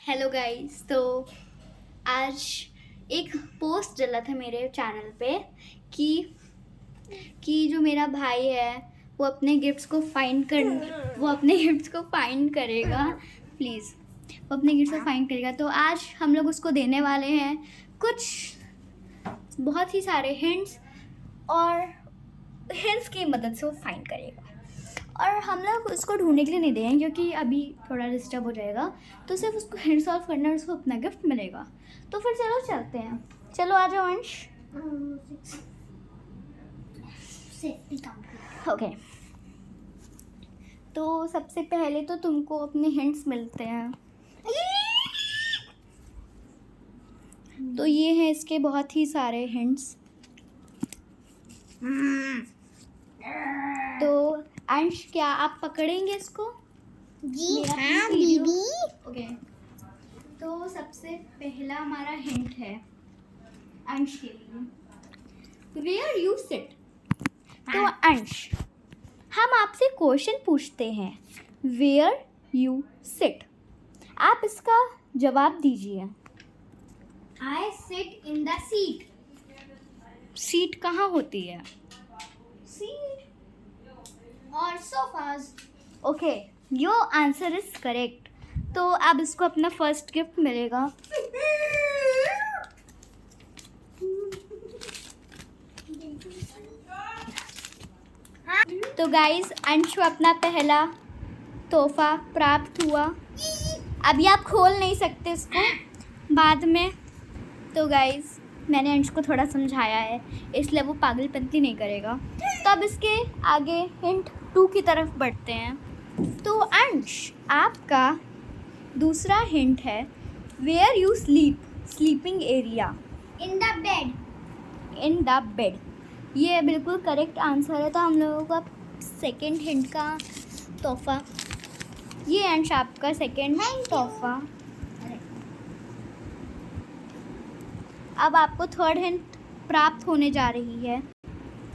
Hello guys. तो आज एक पोस्ट डला था मेरे चैनल पे कि जो मेरा भाई है वो अपने गिफ्ट्स को फाइंड करेगा। प्लीज़, वो अपने गिफ्ट्स को फाइंड करेगा। तो आज हम लोग उसको देने वाले हैं कुछ बहुत ही सारे हिंट्स, और हिंट्स की मदद से वो फाइंड करेगा। और हम लोग उसको ढूंढने के लिए नहीं देंगे क्योंकि अभी थोड़ा डिस्टर्ब हो जाएगा। तो सिर्फ उसको हिंट सॉल्व करना है, उसको अपना गिफ्ट मिलेगा। तो फिर चलो चलते हैं। चलो आ जाओ अंश। ओके, तो सबसे पहले तो तुमको अपने हिंट्स मिलते हैं। तो ये हैं इसके बहुत ही सारे हिंट्स। तो अंश, क्या आप पकड़ेंगे इसको? जी हाँ दीदी। ओके, तो सबसे पहला हमारा हिंट है अंश के लिए, वेयर यू सिट। तो अंश, हम आपसे क्वेश्चन पूछते हैं, वेयर यू सिट। आप इसका जवाब दीजिए। I sit in the seat. Seat कहाँ होती है? सीट और sofas. Okay, your answer is correct. तो अब इसको अपना फर्स्ट गिफ्ट मिलेगा। तो गाइस, अंश को अपना पहला तोहफा प्राप्त हुआ। अभी आप खोल नहीं सकते इसको, बाद में। तो गाइस, मैंने अंश को थोड़ा समझाया है, इसलिए वो पागलपंती नहीं करेगा। तो अब इसके आगे हिंट 2 की तरफ बढ़ते हैं। तो अंश, आपका दूसरा हिंट है, where you sleep, sleeping area. In the bed. In the bed, ये बिल्कुल करेक्ट आंसर है। तो हम लोगों का सेकंड हिंट का तोहफा, ये अंश आपका सेकंड तोहफा। अब आपको थर्ड हिंट प्राप्त होने जा रही है।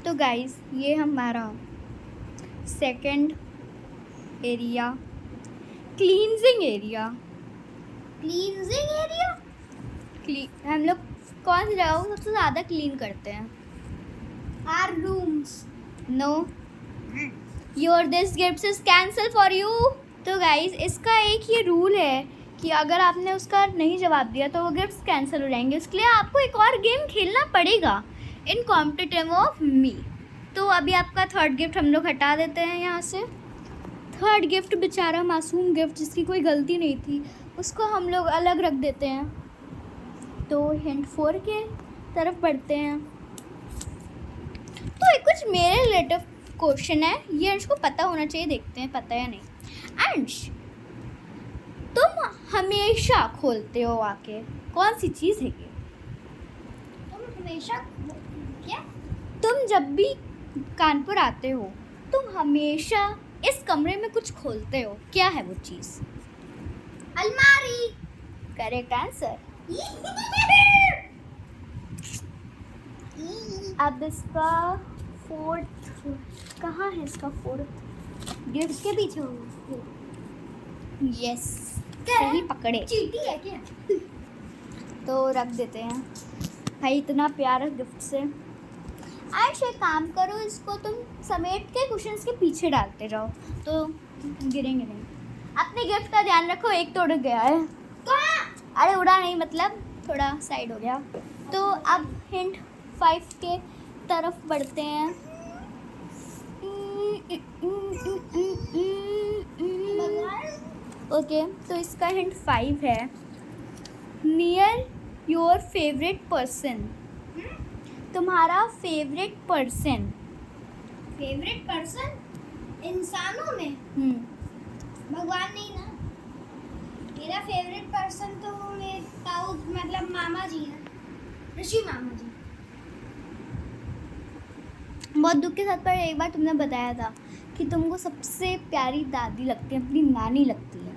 तो गाइस, ये हमारा second area, cleansing area. Cleansing area. हम लोग कौन सी जगह को सबसे ज़्यादा क्लीन करते हैं? Our rooms. No, your this gift is cancel for you. तो गाइस, इसका एक ही रूल है कि अगर आपने उसका नहीं जवाब दिया तो वो गिफ्ट्स कैंसिल हो जाएंगे। उसके लिए आपको एक और गेम खेलना पड़ेगा इन कॉम्पिटिटिव ऑफ मी। तो अभी आपका थर्ड गिफ्ट हम लोग हटा देते हैं यहाँ से। थर्ड गिफ्ट, बेचारा मासूम गिफ्ट जिसकी कोई गलती नहीं थी, उसको हम लोग अलग रख देते हैं। तो हिंट 4 के तरफ बढ़ते हैं। तो एक कुछ मेरे रिलेटिव क्वेश्चन है, ये अंश को पता होना चाहिए, देखते हैं पता या नहीं। अंश, तुम हमेशा खोलते हो आके, कौन सी चीज़ है ये? तुम हमेशा क्या? तुम जब भी कानपुर आते हो, तुम हमेशा इस कमरे में कुछ खोलते हो, क्या है वो चीज़? अलमारी। Correct answer. अब इसका फोर्थ, कहाँ है इसका फोर्थ गिफ्ट? के पीछे हो। यस, सही पकड़े। चीटी है क्या? तो रख देते हैं भाई, इतना प्यारा गिफ्ट से। आज एक काम करो, इसको तुम समेट के कुशन्स के पीछे डालते जाओ तो गिरेंगे नहीं। अपने गिफ्ट का ध्यान रखो, एक तो उड़ गया है। अरे उड़ा नहीं, मतलब थोड़ा साइड हो गया। तो अब हिंट 5 के तरफ बढ़ते हैं। ओके, तो इसका हिंट 5 है, नियर योर फेवरेट पर्सन। तुम्हारा फेवरेट पर्सन। फेवरेट पर्सन इंसानों में भगवान नहीं ना। मेरा फेवरेट पर्सन तो मेरे ताऊ, मतलब मामा जी हैं, ऋषि मामा जी। बहुत दुख के साथ, पर एक बार तुमने बताया था कि तुमको सबसे प्यारी दादी लगती है, अपनी नानी लगती है।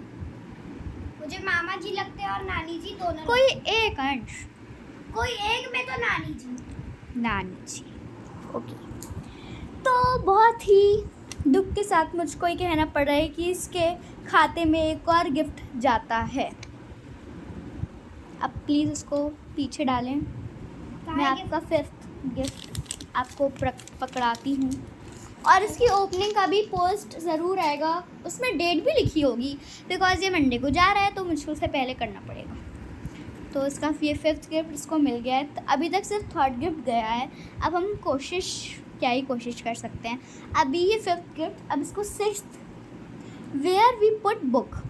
मुझे मामा जी लगते हैं और नानी जी दोनों। कोई एक अंश, कोई एक में तो नानी जी। नानी जी। ओके, तो बहुत ही दुख के साथ मुझको ये कहना पड़ रहा है कि इसके खाते में एक और गिफ्ट जाता है। अब प्लीज़ इसको पीछे डालें। मैं आपका 5th गिफ्ट आपको पकड़ाती हूँ, और इसकी ओपनिंग का भी पोस्ट ज़रूर आएगा, उसमें डेट भी लिखी होगी, बिकॉज ये मंडे को जा रहा है तो मुझे उससे पहले करना पड़ेगा। तो इसका ये 5th गिफ्ट इसको मिल गया है। तो अभी तक सिर्फ 3rd गिफ्ट गया है। अब हम क्या ही कोशिश कर सकते हैं। अभी ये 5th गिफ्ट, अब इसको 6th, where we put book,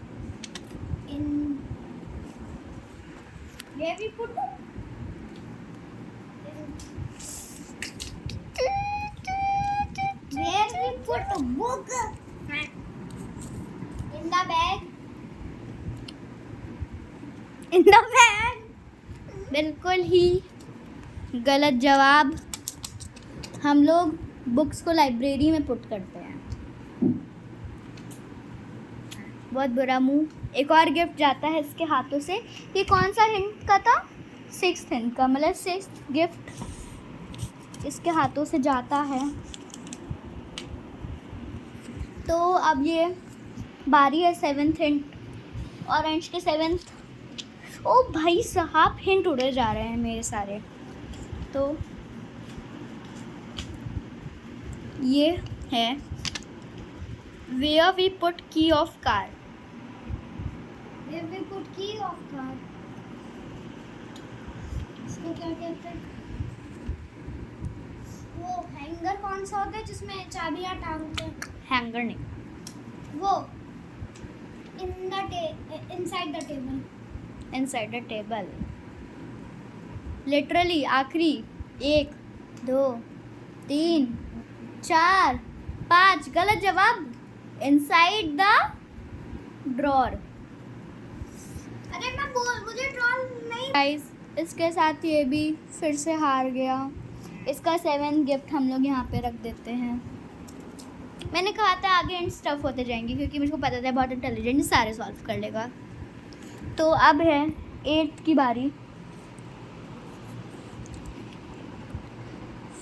Where we put book? Where we put a book? In the bag. In the bag. बिल्कुल ही गलत जवाब। हम लोग बुक्स को लाइब्रेरी में पुट करते हैं। बहुत बुरा मुंह। एक और गिफ्ट जाता है इसके हाथों से। ये कौन सा हिंट का था? 6th हिंट का, मतलब 6th गिफ्ट इसके हाथों से जाता है। तो अब ये बारी है 7th हिंट, ऑरेंज के 7th। ओ भाई साहब, हिंट उड़े जा रहे हैं मेरे सारे। तो ये है वेयर वी पुट की of car. Where we put key of car. इसको क्या कहते हैं? वो हैंगर कौन सा होता है जिसमें चाबियां टांगते हैं? हैंगर नहीं, वो inside the table. Inside the table. Literally आखिरी 1 2 3 4 5 गलत जवाब। Inside the drawer. अरे मुझे ड्रॉल नहीं। गाइस, इसके साथ ये भी फिर से हार गया। इसका 7th गिफ्ट हम लोग यहाँ पे रख देते हैं। मैंने कहा था आगे एंड स्टफ होते जाएंगे, क्योंकि मुझको पता था बहुत इंटेलिजेंट सारे सॉल्व कर लेगा। तो अब है 8th की बारी।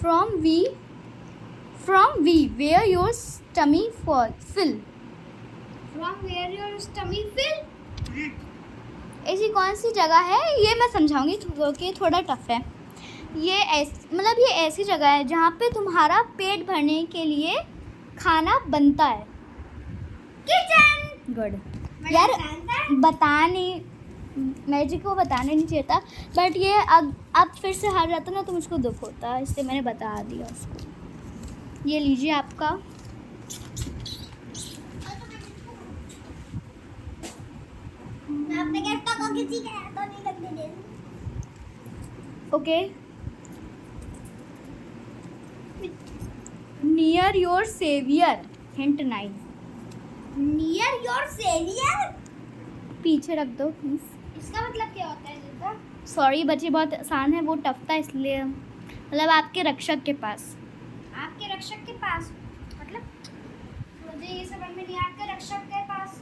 From we where your tummy fill. From where your stomach fill? ऐसी कौन सी जगह है, ये मैं समझाऊंगी क्योंकि थोड़ा टफ है। ये ऐसी जगह है जहाँ पे तुम्हारा पेट भरने के लिए खाना बनता है। किचन। गुड यार, मैजिक को बताना नहीं चाहिए था, बट ये अब फिर से हार जाता ना तो मुझको दुख होता, इसलिए मैंने बता दिया उसको। ये लीजिए आपका। मैं अपने गिफ्ट को किसी के हाथों नहीं लगने दे रही। Okay, near your saviour, hint 9। Near your saviour, पीछे रख दो प्लीज। इसका मतलब क्या होता है जीता? सॉरी बच्चे, बहुत आसान है, वो टफ था इसलिए। मतलब आपके रक्षक के पास। आपके रक्षक के पास मतलब मुझे ये समझ में नहीं। आपके रक्षक के पास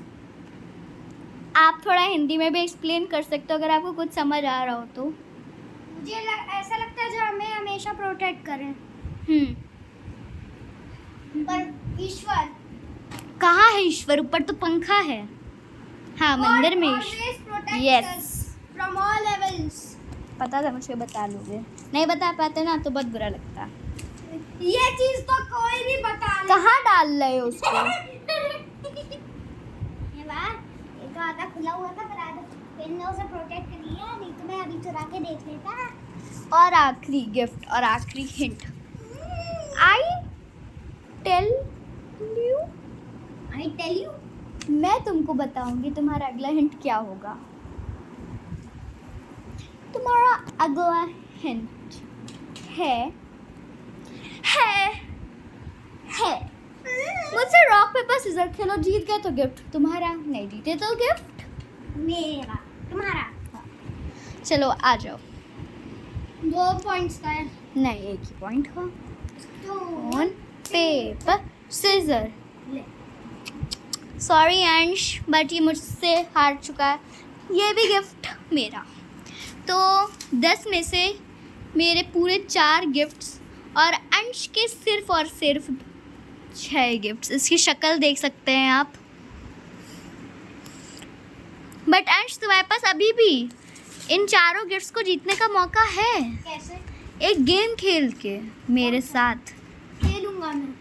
आप थोड़ा हिंदी में भी एक्सप्लेन कर सकते हो अगर आपको कुछ समझ आ रहा हो तो। मुझे ऐसा लगता है जो हमें हमेशा प्रोटेक्ट करें। पर ईश्वर कहाँ है? ईश्वर ऊपर तो पंखा है। हाँ, मंदिर में। Yes, from all levels. पता था मुझे, बता लोगे। नहीं बता पाते ना तो बहुत बुरा लगता। ये चीज तो कोई भी बता ले। कहाँ डाल रहे हो उसको? ये बात एक आधा खुला हुआ था, पर आधा मैंने उसे प्रोटेक्ट कर लिया, नहीं तो मैं अभी चुरा के देख लेता। और आखिरी गिफ्ट और आखिरी हिंट। आई टेल यू, मैं तुमको बताऊंगी तुम्हारा अगला हिंट क्या होगा। तुम्हारा अगला हिंट है मुझसे रॉक पेपर सीजर खेलो, जीत गए तो गिफ्ट तुम्हारा, नहीं जीते तो गिफ्ट मेरा। तुम्हारा। चलो आ जाओ। 2 पॉइंट्स का है। नहीं, एक ही पॉइंट हो। तो पेपर सीजर। ले। सॉरी अंश, बट ये मुझसे हार चुका है। ये भी गिफ्ट मेरा। तो 10 में से मेरे पूरे 4 गिफ्ट्स और अंश के सिर्फ और सिर्फ 6 गिफ्ट्स। इसकी शक्ल देख सकते हैं आप। बट अंश, तुम्हारे पास अभी भी इन चारों गिफ्ट्स को जीतने का मौका है, कैसे? एक गेम खेल के मेरे साथ। खेलूंगा मैं।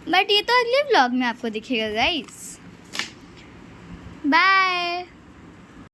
बट ये तो अगले व्लॉग में आपको दिखेगा गाइस। बाय।